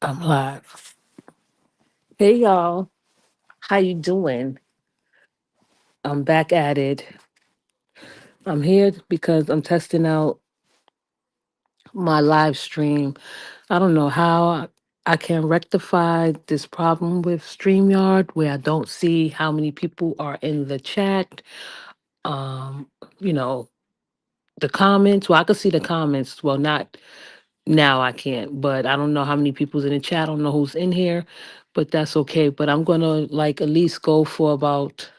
I'm live. Hey y'all, how you doing? I'm back at it. I'm here because I'm testing out my live stream. I don't know how I can rectify this problem with StreamYard where I don't see how many people are in the chat. Um, you know, the comments. Well, I can see the comments. Well, not now I can't, but I don't know how many people's in the chat. I don't know who's in here, but that's okay. But I'm gonna like at least go for about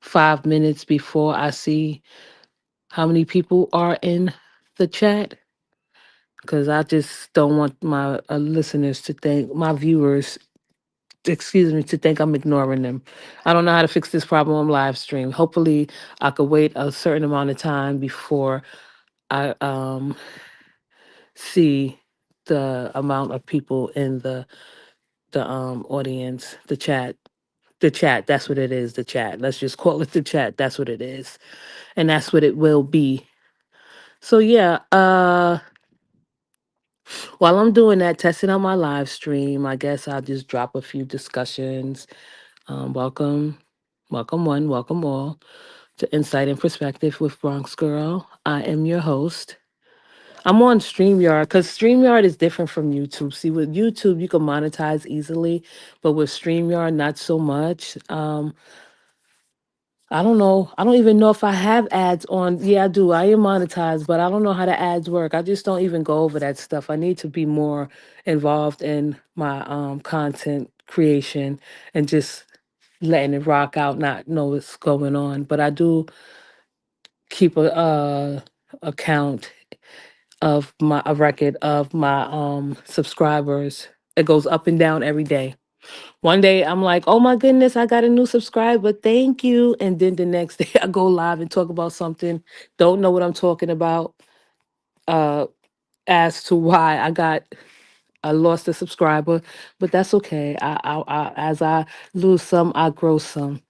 5 minutes before I see how many people are in the chat because I just don't want my listeners to think, my viewers, excuse me, to think I'm ignoring them. I don't know how to fix this problem on live stream. Hopefully, I could wait a certain amount of time before I see the amount of people in the audience, the chat. The chat, that's what it is, the chat. Let's just call it the chat. That's what it is. And that's what it will be. So yeah, while I'm doing that, testing out my live stream, I guess I'll just drop a few discussions. Welcome, welcome one, welcome all to Insight and Perspective with Bronx Girl. I am your host. I'm on StreamYard because StreamYard is different from YouTube. See, with YouTube, you can monetize easily, but with StreamYard, not so much. I don't know. I don't even know if I have ads on. Yeah, I do. I am monetized, but I don't know how the ads work. I just don't even go over that stuff. I need to be more involved in my content creation and just letting it rock out, not know what's going on. But I do keep a account of my a record of my subscribers. It goes up and down every day. One day I'm like, oh my goodness, I got a new subscriber. Thank you. And then the next day I go live and talk about something. Don't know what I'm talking about. Uh as to why I lost a subscriber, but that's okay. As I lose some, I grow some.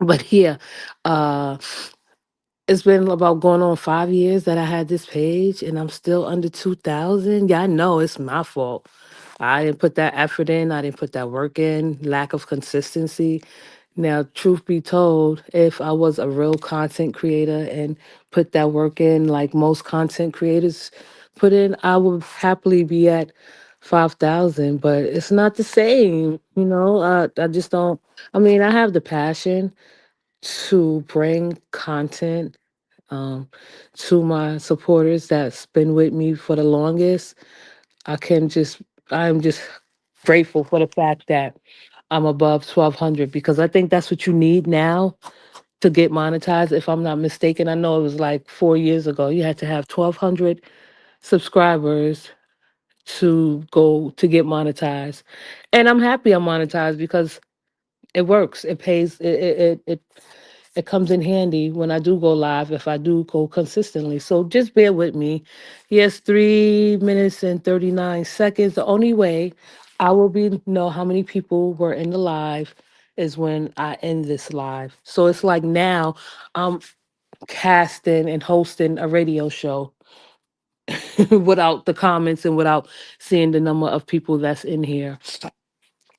But yeah, uh it's been about going on 5 years that I had this page and I'm still under 2,000. Yeah, I know it's my fault. I didn't put that effort in. I didn't put that work in. Lack of consistency. Now, truth be told, if I was a real content creator and put that work in like most content creators put in, I would happily be at 5,000, but it's not the same. I just don't. I mean, I have the passion to bring content um, to my supporters that's been with me for the longest. I can just, I'm just grateful for the fact that I'm above 1,200 because I think that's what you need now to get monetized. If I'm not mistaken, I know it was like 4 years ago, you had to have 1,200 subscribers to go to get monetized. And I'm happy I'm monetized because it works. It pays. It comes in handy when I do go live if I do go consistently. So just bear with me. Yes, 3 minutes and 39 seconds. The only way I will be know how many people were in the live is when I end this live. So it's like now I'm casting and hosting a radio show without the comments and without seeing the number of people that's in here.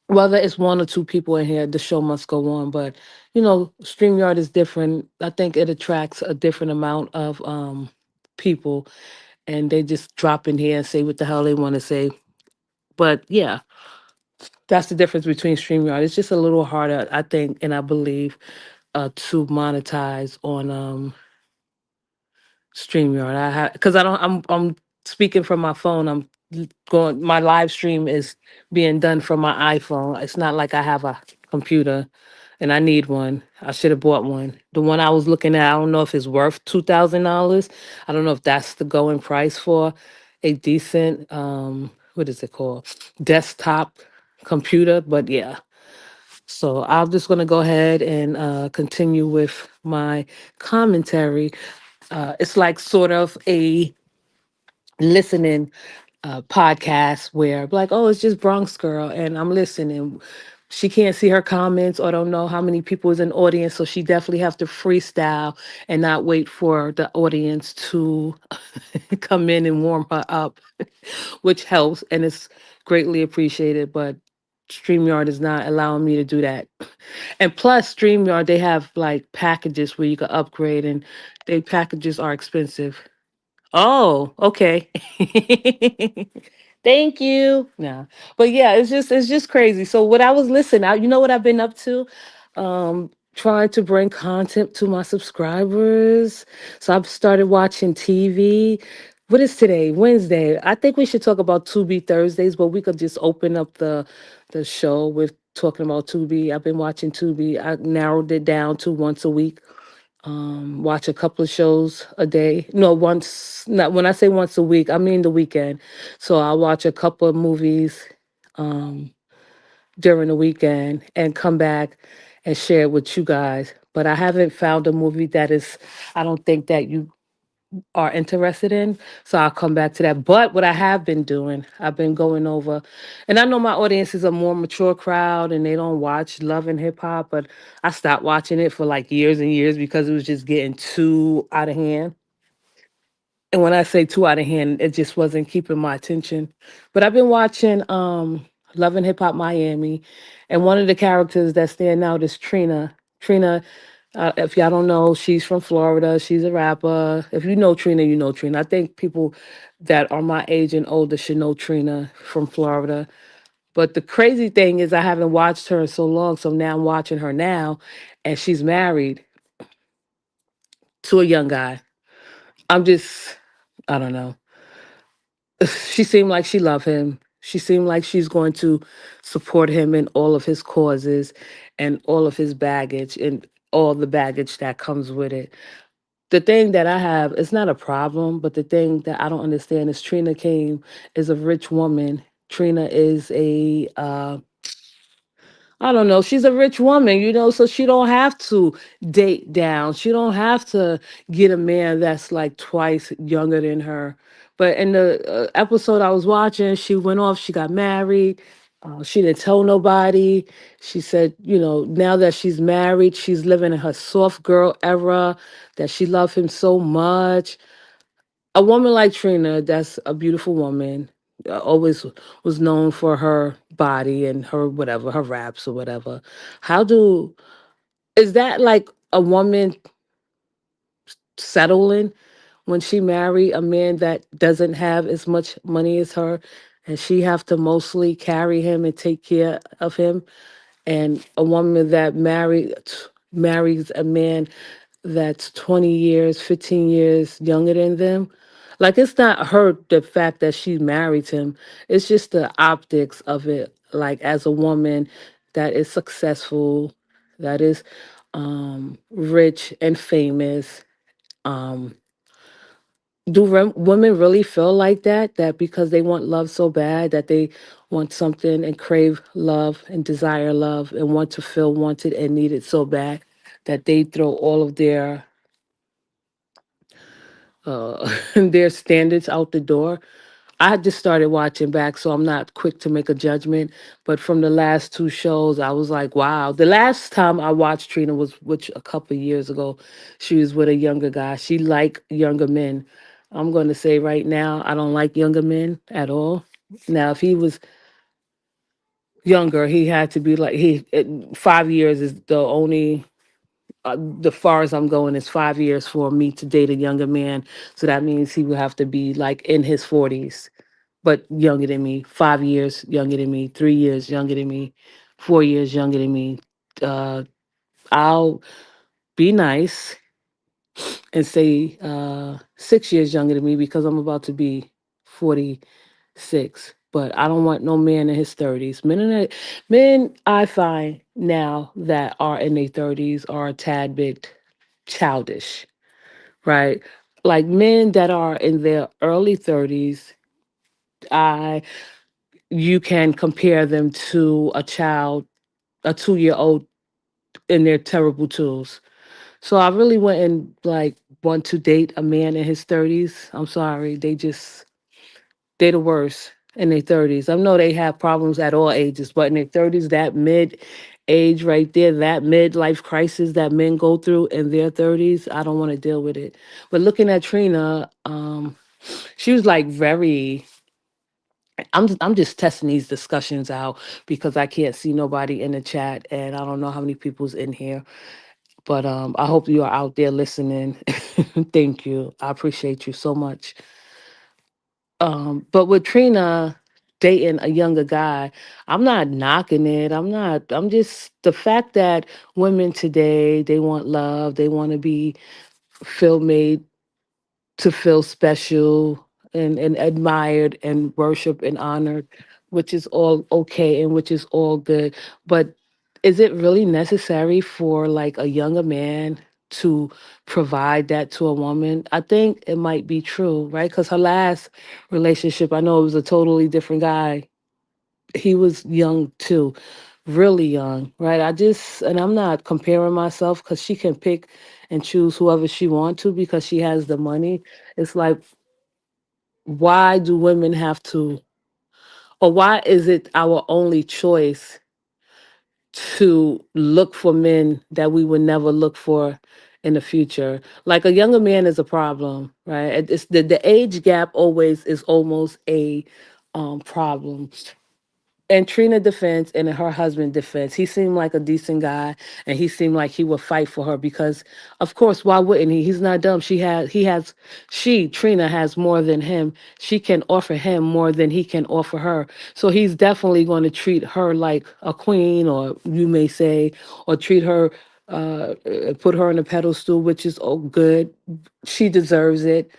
Whether it's one or two people in here, the show must go on. But StreamYard is different. I think it attracts a different amount of people, and they just drop in here and say what the hell they want to say. But yeah, that's the difference between StreamYard. It's just a little harder, I think, and I believe, to monetize on StreamYard. I have because I don't. I'm speaking from my phone. Going. My live stream is being done from my iPhone. It's not like I have a computer, and I need one. I should have bought one. The one I was looking at, I don't know if it's worth $2,000. I don't know if that's the going price for a decent what is it called, desktop computer. But yeah. So I'm just gonna go ahead and continue with my commentary. It's like sort of a listening podcast where like, oh, it's just Bronx Girl, and I'm listening. she can't see her comments or don't know how many people is in audience, so she definitely have to freestyle and not wait for the audience to come in and warm her up, which helps and it's greatly appreciated. But StreamYard is not allowing me to do that. And plus, StreamYard, they have like packages where you can upgrade, and they packages are expensive. Oh, okay. Thank you. No. But yeah, it's just crazy. So what I was listening, you know what I've been up to? Trying to bring content to my subscribers. So I've started watching TV. What is today? Wednesday. I think we should talk about Tubi Thursdays, but we could just open up the show with talking about Tubi. I've been watching Tubi. I narrowed it down to once a week. Watch a couple of shows a day. No, once, not when I say once a week, I mean the weekend. So I'll watch a couple of movies um during the weekend and come back and share it with you guys. But I haven't found a movie that is, I don't think that you are interested in. So I'll come back to that. But what I have been doing, I've been going over, and I know my audience is a more mature crowd and they don't watch Love and Hip Hop, but I stopped watching it for like years and years because it was just getting too out of hand. And when I say too out of hand, it just wasn't keeping my attention. But I've been watching Love and Hip Hop Miami, and one of the characters that stand out is Trina. Trina, if y'all don't know, she's from Florida. She's a rapper. If you know Trina, you know Trina. I think people that are my age and older should know Trina from Florida. But the crazy thing is, I haven't watched her in so long, so now I'm watching her now, and she's married to a young guy. I'm just, I don't know. She seemed like she loved him. She seemed like she's going to support him in all of his causes and all of his baggage and all the baggage that comes with it. The thing that I have, it's not a problem, but the thing that I don't understand is Trina came is a rich woman. Trina is a I don't know. She's a rich woman, so she don't have to date down. She don't have to get a man that's like twice younger than her. But in the episode I was watching, she went off. She got married. She didn't tell nobody. She said, now that she's married, she's living in her soft girl era. That she loved him so much. A woman like Trina, that's a beautiful woman, always was known for her body and her whatever, her raps or whatever. How do is that like a woman settling when she marry a man that doesn't have as much money as her, and she have to mostly carry him and take care of him? And a woman that marries a man that's 20 years, 15 years younger than them. Like, it's not her, the fact that she married him. It's just the optics of it. Like, as a woman that is successful, that is rich and famous. Um, do women really feel like that? That because they want love so bad, that they want something and crave love and desire love and want to feel wanted and needed so bad that they throw all of their standards out the door. I just started watching back, so I'm not quick to make a judgment. But from the last two shows, I was like, wow. The last time I watched Trina was which a couple of years ago. She was with a younger guy. She liked younger men. I'm going to say right now, I don't like younger men at all. Now, if he was younger, he had to be like 5 years is the far as I'm going is 5 years for me to date a younger man. So that means he would have to be like in his 40s, but younger than me. 5 years younger than me. 3 years younger than me. 4 years younger than me. Uh, I'll be nice and say 6 years younger than me because I'm about to be 46. But I don't want no man in his 30s. Men I find now that are in their 30s are a tad bit childish, right? Like men that are in their early 30s, I you can compare them to a child, a 2-year old in their terrible tools. So I really wouldn't like want to date a man in his 30s. I'm sorry. They're the worst. in their 30s. I know they have problems at all ages, but in their 30s, that mid age right there, that midlife crisis that men go through in their 30s, I don't want to deal with it. But looking at Trina, she was like very. I'm just testing these discussions out because I can't see nobody in the chat, and I don't know how many people's in here. But I hope you are out there listening. Thank you. I appreciate you so much. But with Trina dating a younger guy, I'm not knocking it. I'm just the fact that women today, they want love, they want to be feel made to feel special and admired and worshiped and honored, which is all okay and which is all good. But is it really necessary for like a younger man to provide that to a woman? I think it might be true, right? Because her last relationship, I know it was a totally different guy. He was young too, really young, right? And I'm not comparing myself because she can pick and choose whoever she want to because she has the money. It's like, why do women have to, or why is it our only choice to look for men that we would never look for in the future? Like a younger man is a problem, right? It's the age gap always is almost a problem. And Trina defense and her husband defense, he seemed like a decent guy, and he seemed like he would fight for her because, of course, why wouldn't he? He's not dumb. She Trina has more than him. She can offer him more than he can offer her. So he's definitely going to treat her like a queen, or you may say, or treat her, put her on a pedestal, which is oh good. She deserves it,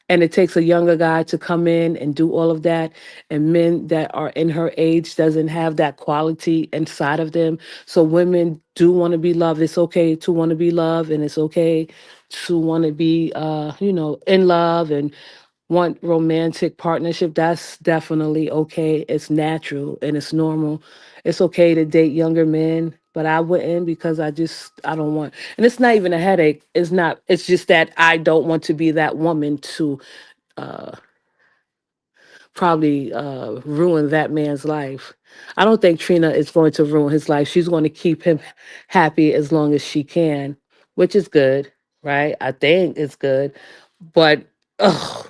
and it takes a younger guy to come in and do all of that, and men that are in her age doesn't have that quality inside of them. So women do want to be loved. It's okay to want to be loved, and it's okay to want to be in love and want romantic partnership. That's definitely okay. It's natural and it's normal. It's okay to date younger men, but I wouldn't because I don't want, and it's not even a headache. It's just that I don't want to be that woman to uh probably ruin that man's life. I don't think Trina is going to ruin his life. She's going to keep him happy as long as she can, which is good, right? I think it's good. But ugh,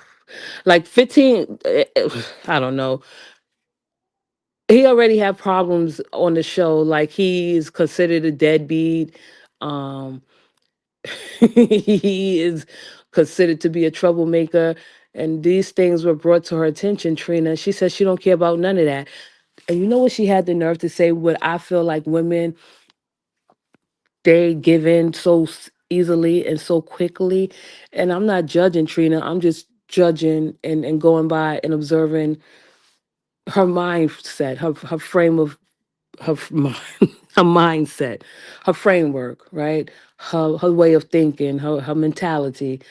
like 15, I don't know. He already had problems on the show. Like he's considered a deadbeat. Um, he is considered to be a troublemaker. And these things were brought to her attention, Trina. She said she don't care about none of that. And you know what she had the nerve to say? What I feel like women, they give in so easily and so quickly. And I'm not judging Trina. I'm just judging and going by and observing her mindset, her frame of her mindset, her framework, right? Her way of thinking, her mentality.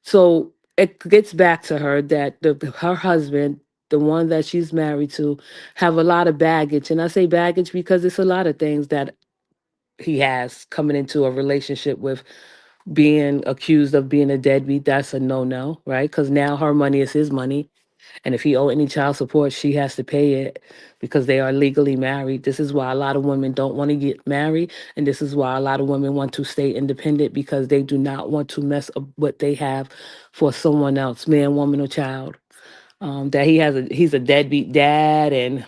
So it gets back to her that her husband, the one that she's married to, have a lot of baggage. And I say baggage because it's a lot of things that he has coming into a relationship with being accused of being a deadbeat. That's a no-no, right? Because now her money is his money. And if he owe any child support, she has to pay it because they are legally married. This is why a lot of women don't want to get married. And this is why a lot of women want to stay independent because they do not want to mess up what they have for someone else, man, woman, or child. That he's a deadbeat dad and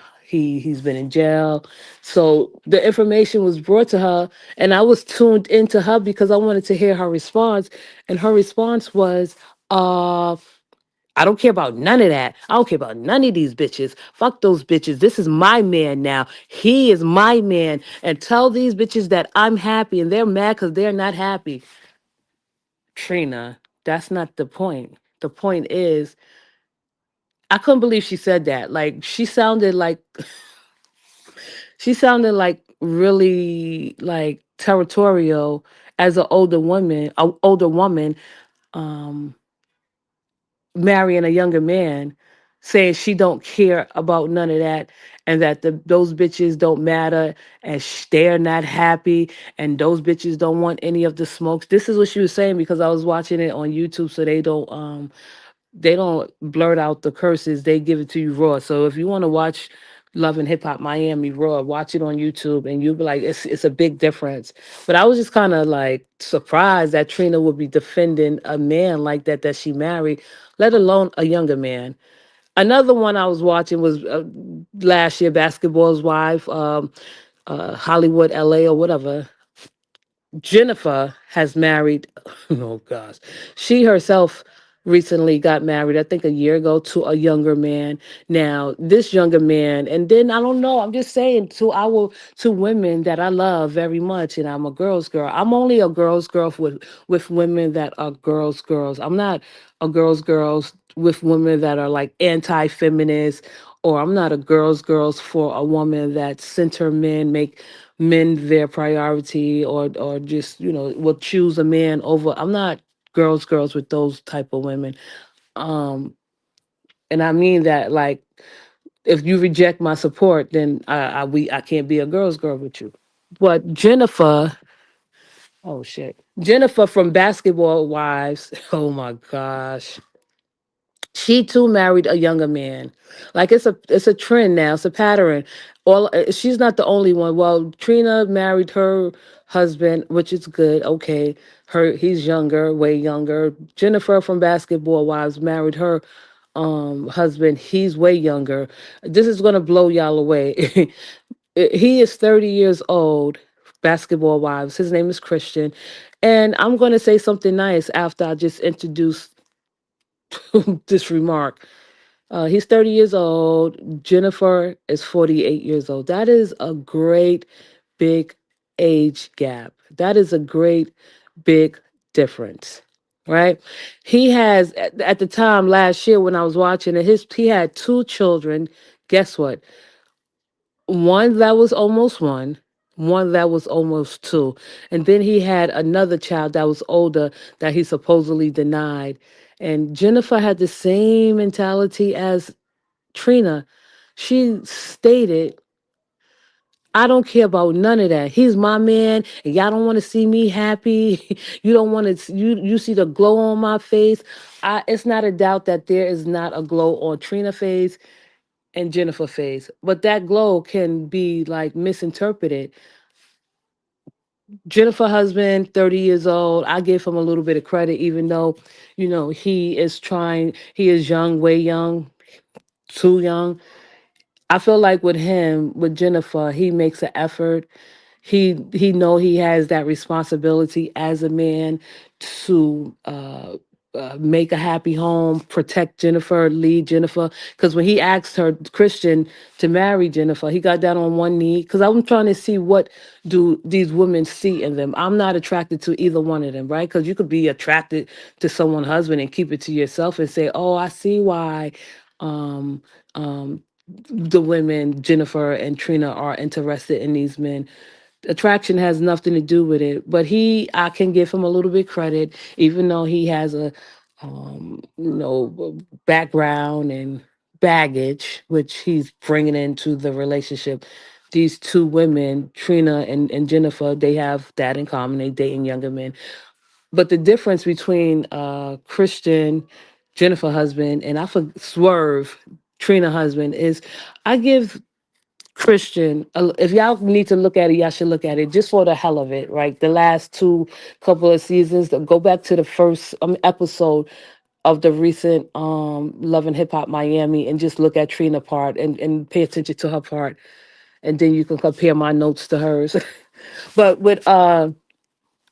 he's been in jail. So the information was brought to her, and I was tuned into her because I wanted to hear her response. And her response was, uh, I don't care about none of that. I don't care about none of these bitches. Fuck those bitches. This is my man now. He is my man. And tell these bitches that I'm happy and they're mad because they're not happy. Trina, that's not the point. The point is, I couldn't believe she said that. Like she sounded like really like territorial as an older woman. Um marrying a younger man, saying she don't care about none of that, and that those bitches don't matter, and they're not happy, and those bitches don't want any of the smokes. This is what she was saying because I was watching it on YouTube, so they don't they don't blurt out the curses, they give it to you raw. So if you want to watch Love and Hip Hop Miami raw, watch it on YouTube and you'll be like, it's a big difference. But I was just kind of like surprised that Trina would be defending a man like that she married, let alone a younger man. Another one I was watching was last year, Basketball's Wife, Hollywood, LA, or whatever. Jennifer has married, oh gosh, she herself recently got married, I think a year ago, to a younger man. Now, this younger man, and then I don't know, I'm just saying to women that I love very much, and I'm a girl's girl. I'm only a girl's girl with women that are girls. I'm not a girls with women that are like anti-feminist, or I'm not a girls for a woman that center men, make men their priority, or just will choose a man over. I'm not girls with those type of women. um and I mean that, like, if you reject my support, then I can't be a girl with you. But Jennifer, oh shit, Jennifer from Basketball Wives, oh my gosh, she too married a younger man. Like, it's a trend now, it's a pattern. She's not the only one. Well, Trina married her husband, which is good. Okay, he's younger, way younger. Jennifer from Basketball Wives married her husband. He's way younger. This is gonna blow y'all away. He is 30 years old. Basketball Wives. His name is Christian, and I'm gonna say something nice after I just introduce this remark. He's 30 years old. Jennifer is 48 years old. That is a great big age gap. That is a great big difference, right? He has, at the time last year when I was watching it, he had two children. Guess what? One that was almost one that was almost two. And then he had another child that was older that he supposedly denied. And Jennifer had the same mentality as Trina. She stated, I don't care about none of that. He's my man, and y'all don't want to see me happy. You don't want to. You see the glow on my face. It's not a doubt that there is not a glow on Trina face and Jennifer face, but that glow can be like misinterpreted. Jennifer husband, 30 years old. I give him a little bit of credit, even though, he is trying. He is young, way young, too young. I feel like with him, with Jennifer, he makes an effort. He know he has that responsibility as a man to make a happy home, protect Jennifer, lead Jennifer. Because when he asked her, Christian, to marry Jennifer, he got down on one knee. Because I'm trying to see, what do these women see in them. I'm not attracted to either one of them, right? Because you could be attracted to someone's husband and keep it to yourself and say, oh, I see why. Um, um, the women, Jennifer and Trina, are interested in these men. Attraction has nothing to do with it. But I can give him a little bit credit, even though he has a background and baggage which he's bringing into the relationship. These two women, Trina and Jennifer, they have that in common. They dating younger men. But the difference between Christian, Jennifer husband, and Swerve, Trina husband, is I give Christian, if y'all need to look at it, y'all should look at it just for the hell of it, right? The last two couple of seasons, go back to the first episode of the recent Love and Hip Hop Miami, and just look at Trina part, and pay attention to her part, and then you can compare my notes to hers. But with or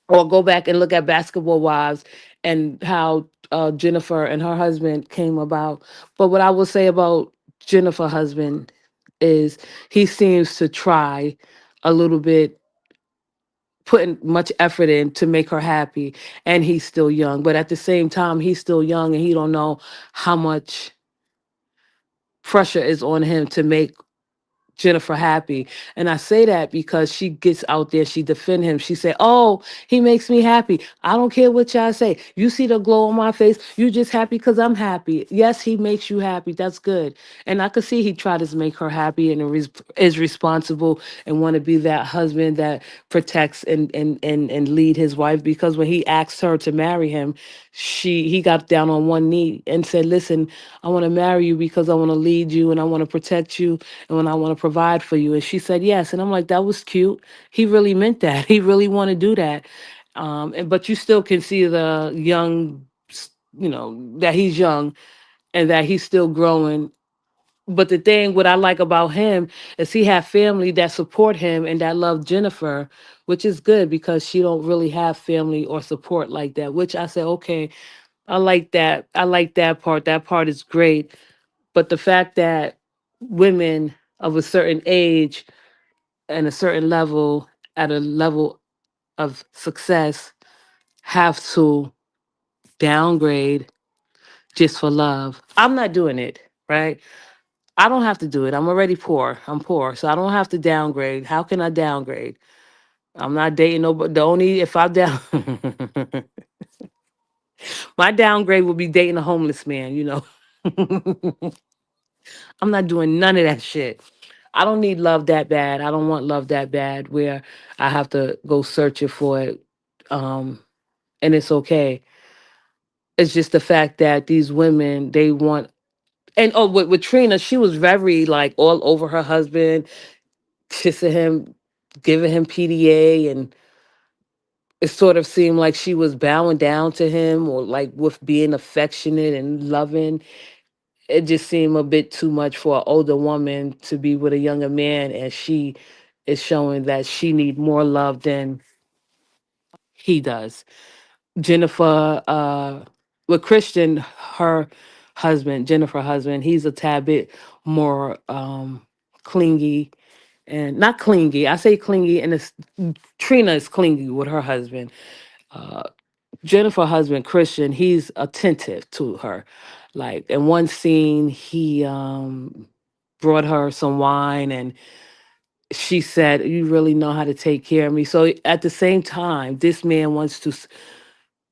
go back and look at Basketball Wives and how Jennifer and her husband came about. But what I will say about Jennifer husband is he seems to try a little bit, putting much effort in to make her happy, and he's still young. But at the same time, he's still young and he don't know how much pressure is on him to make Jennifer happy. And I say that because she gets out there, she defend him. She say, "Oh, he makes me happy. I don't care what y'all say. You see the glow on my face. You just happy because I'm happy. Yes, he makes you happy. That's good." And I could see he tried to make her happy and is responsible and want to be that husband that protects and lead his wife. Because when he asked her to marry him, he got down on one knee and said, "Listen, I want to marry you because I want to lead you and I want to protect you and when I want to provide for you." And she said yes. And I'm like, that was cute. He really meant that. He really want to do that. But you still can see the young, that he's young and that he's still growing. But the thing, what I like about him is he have family that support him and that love Jennifer, which is good because she don't really have family or support like that. Which I said, okay, I like that. I like that part. That part is great. But the fact that women of a certain age and a certain level, at a level of success, have to downgrade just for love. I'm not doing it, right? I don't have to do it. I'm already poor. I'm poor. So I don't have to downgrade. How can I downgrade? I'm not dating nobody. The only, if I down, my downgrade will be dating a homeless man. I'm not doing none of that shit. I don't need love that bad. I don't want love that bad where I have to go searching for it. Um, and it's okay. It's just the fact that these women, they want, and oh, with Trina, she was very like all over her husband, kissing him, giving him PDA, and it sort of seemed like she was bowing down to him or like with being affectionate and loving. It just seemed a bit too much for an older woman to be with a younger man, and she is showing that she need more love than he does. Jennifer, with Christian, her husband, Jennifer husband, he's a tad bit more clingy and not clingy. I say clingy, and it's Trina is clingy with her husband. Uh, Jennifer husband Christian, he's attentive to her. Like in one scene, he brought her some wine and she said, "You really know how to take care of me." So at the same time, this man wants to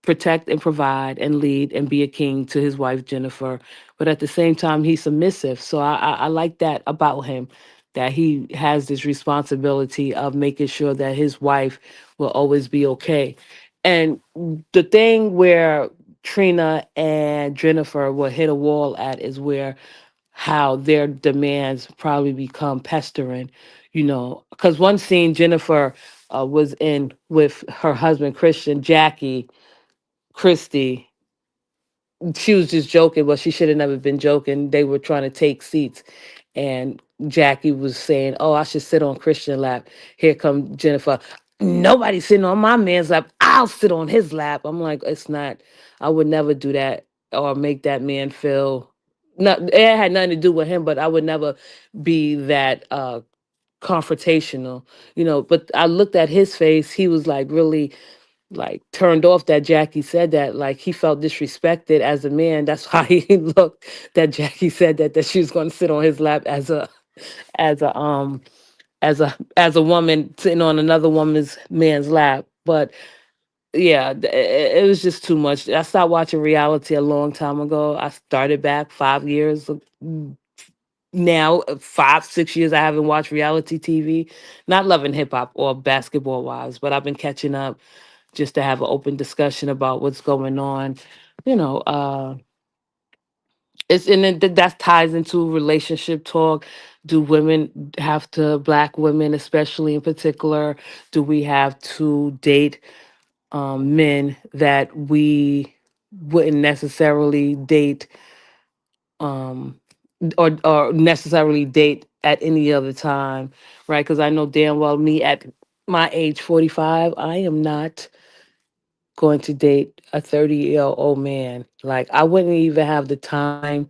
protect and provide and lead and be a king to his wife Jennifer, but at the same time he's submissive. So I like that about him, that he has this responsibility of making sure that his wife will always be okay. And the thing where Trina and Jennifer will hit a wall at is where how their demands probably become pestering, because one scene Jennifer was in with her husband Christian, Jackie Christie, she was just joking, but she should have never been joking. They were trying to take seats, and Jackie was saying, "Oh, I should sit on Christian lap." Here come Jennifer. "Nobody's sitting on my man's lap. I'll sit on his lap." I'm like, it's not. I would never do that or make that man feel. Not. It had nothing to do with him, but I would never be that confrontational. But I looked at his face. He was like really like turned off that Jackie said that. Like he felt disrespected as a man. That's why he looked that Jackie said that she was going to sit on his lap as a as a woman sitting on another woman's man's lap. But yeah, it was just too much. I stopped watching reality a long time ago. I started back 5 years now, 5 6 years I haven't watched reality TV. Not loving hip hop or basketball wise, but I've been catching up just to have an open discussion about what's going on. You know, it's and then that ties into relationship talk. Do women have to, black women especially in particular, do we have to date men that we wouldn't necessarily date um or necessarily date at any other time, right? Because I know damn well me at my age 45, I am not going to date a 30-year-old man. Like I wouldn't even have the time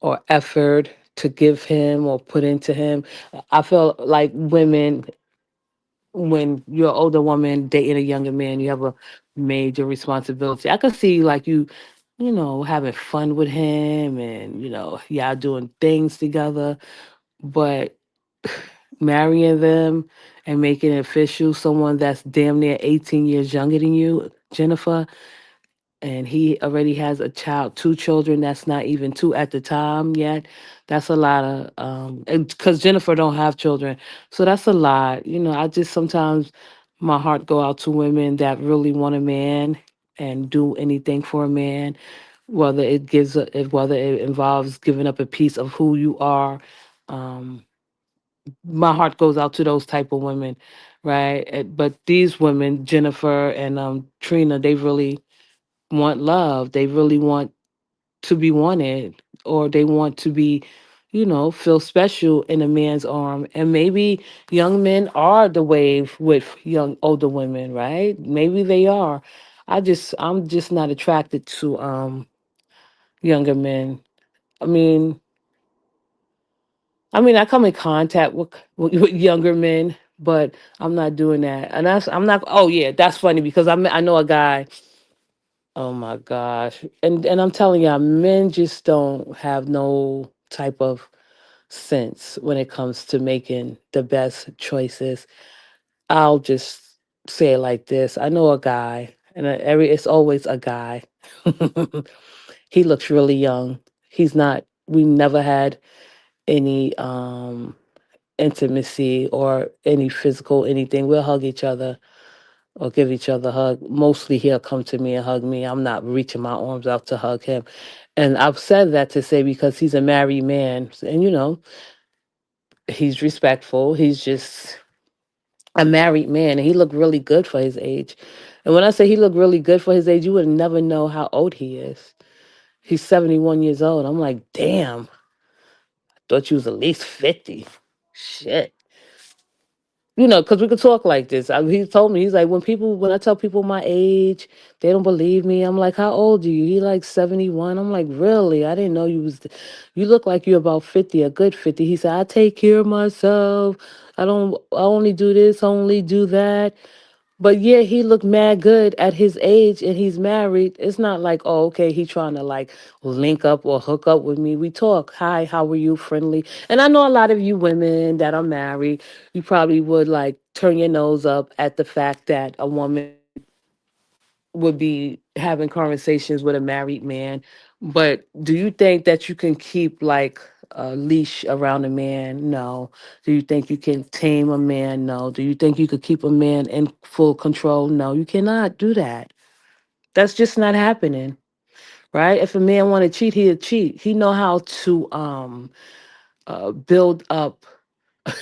or effort to give him or put into him. I feel like women, when you're an older woman dating a younger man, you have a major responsibility. I could see like you having fun with him and y'all doing things together, but marrying them and making it official, someone that's damn near 18 years younger than you, Jennifer, and he already has a child, two children that's not even two at the time yet. That's a lot of because Jennifer don't have children, so that's a lot. I just sometimes my heart go out to women that really want a man and do anything for a man, whether whether it involves giving up a piece of who you are. um my heart goes out to those type of women, right? But these women, Jennifer and Trina, they really want love. They really want to be wanted, or they want to be, feel special in a man's arm. And maybe young men are the wave with young older women, right? Maybe they are. I'm just not attracted to younger men. I mean, I come in contact with younger men, but I'm not doing that. And I'm not. Oh yeah, that's funny because I know a guy. Oh my gosh, and I'm telling y'all, men just don't have no type of sense when it comes to making the best choices. I'll just say it like this: I know a guy, and it's always a guy. He looks really young. He's not. We never had any intimacy or any physical anything. We'll hug each other or give each other a hug. Mostly he'll come to me and hug me. I'm not reaching my arms out to hug him. And I've said that to say because he's a married man and he's respectful. He's just a married man and he looked really good for his age. And when I say he looked really good for his age, you would never know how old he is. He's 71 years old. I'm like, damn, thought you was at least 50. Shit. Because we could talk like this. He told me, he's like, when I tell people my age, they don't believe me. I'm like, how old are you? He like 71. I'm like, really? I didn't know you look like you're about 50, a good 50. He said, I take care of myself. I only do this, I only do that. But yeah, he looked mad good at his age and he's married. It's not like, oh, okay, he trying to like link up or hook up with me. We talk, hi, how are you, friendly. And I know a lot of you women that are married, you probably would like turn your nose up at the fact that a woman would be having conversations with a married man. But do you think that you can keep like a leash around a man? No. Do you think you can tame a man? No. Do you think you could keep a man in full control? No, you cannot do that. That's just not happening, right? If a man want to cheat, he'll cheat. He know how to build up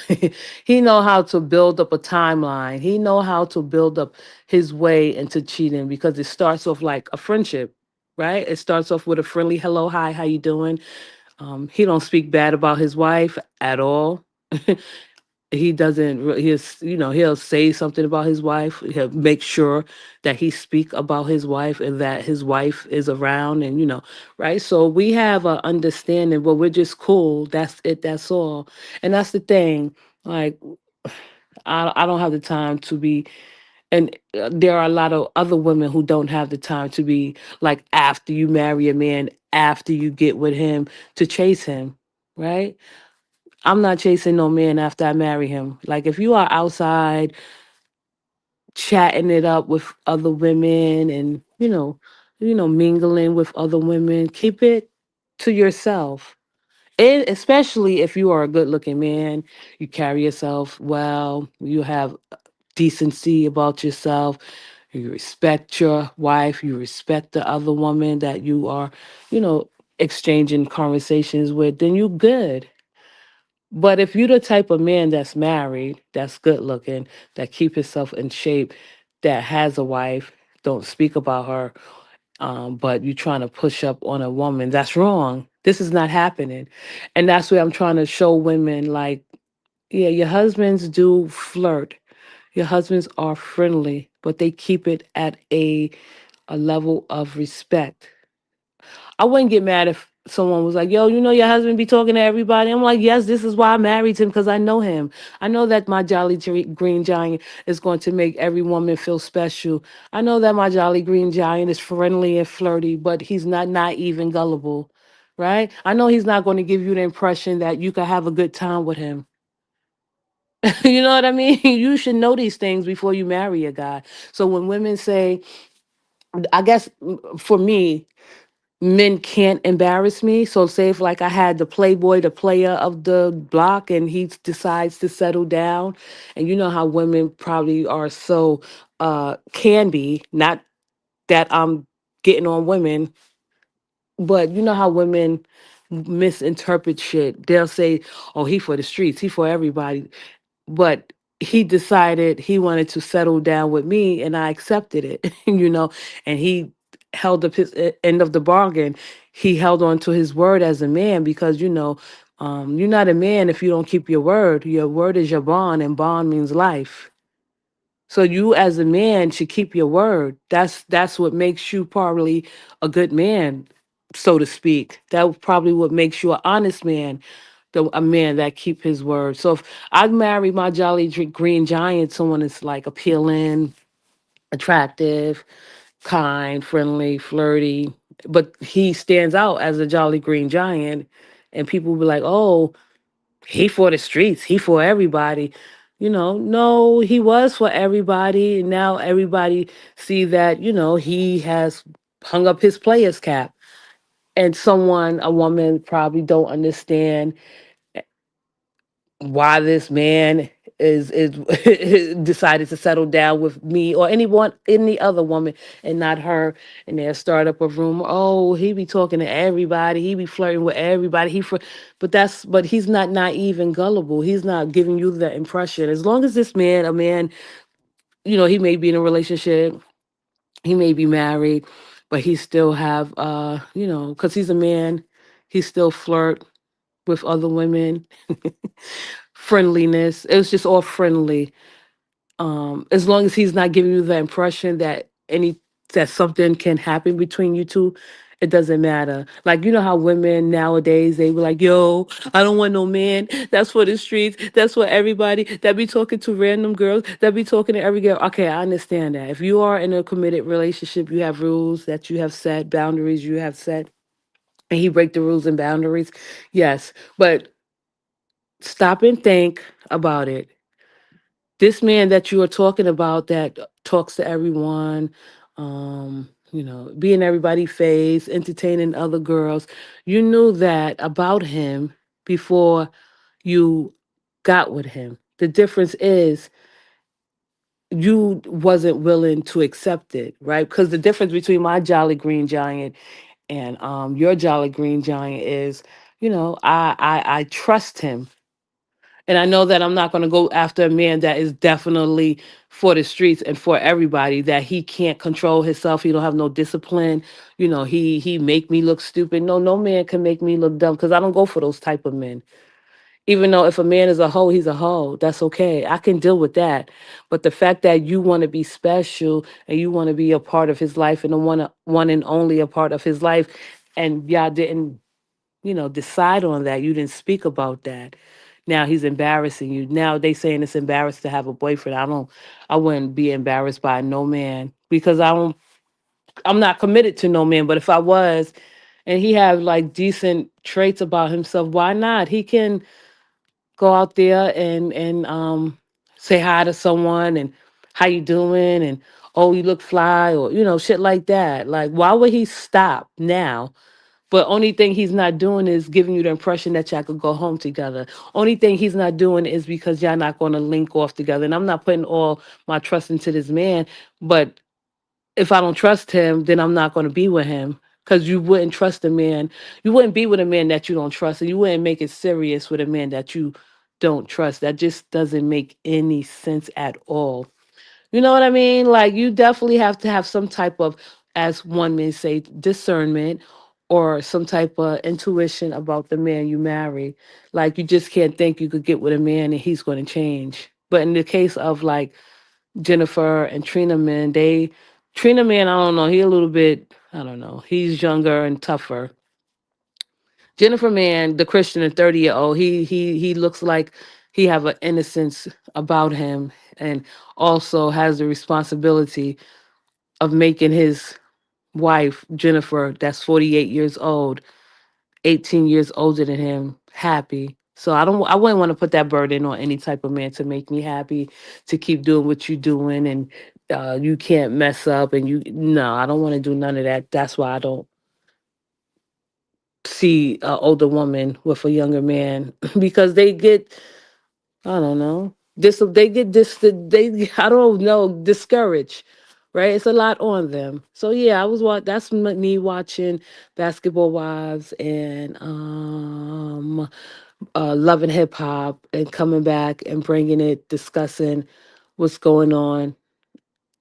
he know how to build up a timeline. He know how to build up his way into cheating because it starts off like a friendship, right? It starts off with a friendly hello, hi, how you doing? He don't speak bad about his wife at all. He doesn't he'll say something about his wife. He'll make sure that he speak about his wife and that his wife is around, and right. So we have a understanding, but we're just cool. That's it, that's all. And that's the thing, like, I don't have the time to be. And there are a lot of other women who don't have the time to be like, after you marry a man, after you get with him, to chase him, right? I'm not chasing no man after I marry him. Like, if you are outside chatting it up with other women and mingling with other women, keep it to yourself. And especially if you are a good looking man, you carry yourself well, you have decency about yourself, you respect your wife, you respect the other woman that you are, you know, exchanging conversations with, then you good. But if you're the type of man that's married, that's good looking, that keep himself in shape, that has a wife, don't speak about her, but you trying to push up on a woman, that's wrong. This is not happening. And that's where I'm trying to show women, like, yeah, your husbands do flirt. Your husbands are friendly, but they keep it at a level of respect. I wouldn't get mad if someone was like, yo, your husband be talking to everybody. I'm like, yes, this is why I married him, because I know him. I know that my Green Giant is going to make every woman feel special. I know that my Jolly Green Giant is friendly and flirty, but he's not naive and gullible, right? I know he's not going to give you the impression that you can have a good time with him. You know what I mean? You should know these things before you marry a guy. So when women say, I guess for me, men can't embarrass me. So say if like I had the playboy, the player of the block, and he decides to settle down, and you know how women probably are so can be, not that I'm getting on women, but you know how women misinterpret shit. They'll say, "Oh, he for the streets, he for everybody." But he decided he wanted to settle down with me, and I accepted it. And he held up his end of the bargain. He held on to his word as a man because you're not a man if you don't keep your word. Your word is your bond, and bond means life. So you as a man should keep your word. That's what makes you probably a good man, so to speak. That probably what makes you an honest man, a man that keep his word. So if I marry my green giant, someone that's like appealing, attractive, kind, friendly, flirty, but he stands out as a jolly green giant, and people will be like, "Oh, he for the streets, he for everybody." No, he was for everybody, and now everybody see that he has hung up his player's cap, and a woman probably don't understand why this man is decided to settle down with me or any other woman and not her, and they'll start up a rumor. Oh, he be talking to everybody, he be flirting with everybody, but he's not naive and gullible. He's not giving you the impression. As long as this man, a man, he may be in a relationship, he may be married, but he still have because he's a man, he still flirt with other women. Friendliness. It was just all friendly. As long as he's not giving you the impression that something can happen between you two, it doesn't matter. Like you know how women nowadays they were like, "Yo, I don't want no man. That's for the streets. That's for everybody. That be talking to random girls. That be talking to every girl." Okay, I understand that. If you are in a committed relationship, you have rules that you have set, boundaries you have set, and he break the rules and boundaries. Yes, but stop and think about it. This man that you are talking about that talks to everyone, be in everybody's face, entertaining other girls, you knew that about him before you got with him. The difference is you wasn't willing to accept it, right? Because the difference between my Jolly Green Giant and your Jolly Green Giant is, I trust him, and I know that I'm not going to go after a man that is definitely for the streets and for everybody, that he can't control himself. He don't have no discipline. He make me look stupid. No, no man can make me look dumb because I don't go for those type of men. Even though if a man is a hoe, he's a hoe. That's okay. I can deal with that. But the fact that you want to be special and you want to be a part of his life and the one and only a part of his life, and y'all didn't decide on that. You didn't speak about that. Now he's embarrassing you. Now they saying it's embarrassed to have a boyfriend. I wouldn't be embarrassed by no man because I'm not committed to no man. But if I was and he have like decent traits about himself, why not? He can go out there and say hi to someone and how you doing and oh you look fly or shit like that. Like why would he stop now? But only thing he's not doing is giving you the impression that y'all could go home together. Only thing he's not doing is because y'all not going to link off together. And I'm not putting all my trust into this man. But if I don't trust him, then I'm not going to be with him. Because you wouldn't trust a man. You wouldn't be with a man that you don't trust. And you wouldn't make it serious with a man that you don't trust. That just doesn't make any sense at all. You know what I mean? Like you definitely have to have some type of, as one may say, discernment or some type of intuition about the man you marry. Like you just can't think you could get with a man and he's going to change. But in the case of like Jennifer and Trina man, Trina man, I don't know, he a little bit, I don't know, he's younger and tougher. Jennifer man, the Christian and 30-year-old, he looks like he have an innocence about him and also has the responsibility of making his wife, Jennifer, that's 48 years old, 18 years older than him, happy. So I wouldn't want to put that burden on any type of man to make me happy, to keep doing what you're doing, and you can't mess up, and you no, I don't want to do none of that. That's why I don't see an older woman with a younger man because they get, I don't know, they get they I don't know, discouraged. Right, it's a lot on them. So yeah, that's me watching Basketball Wives and Love and Hip Hop, and coming back and bringing it, discussing what's going on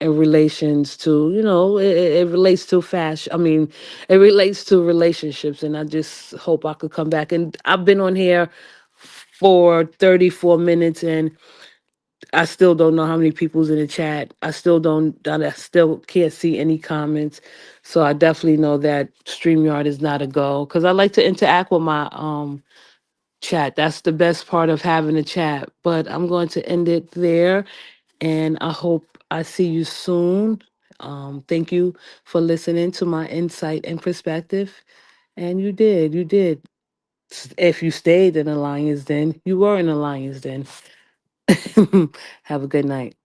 in relations to, it relates to fashion. I mean, it relates to relationships, and I just hope I could come back. And I've been on here for 34 minutes, and I still don't know how many people's in the chat. I still can't see any comments. So I definitely know that StreamYard is not a go, because I like to interact with my chat. That's the best part of having a chat. But I'm going to end it there, and I hope I see you soon. Thank you for listening to my insight and perspective. And you did. If you stayed in a lion's den, you were in a lion's den. Have a good night.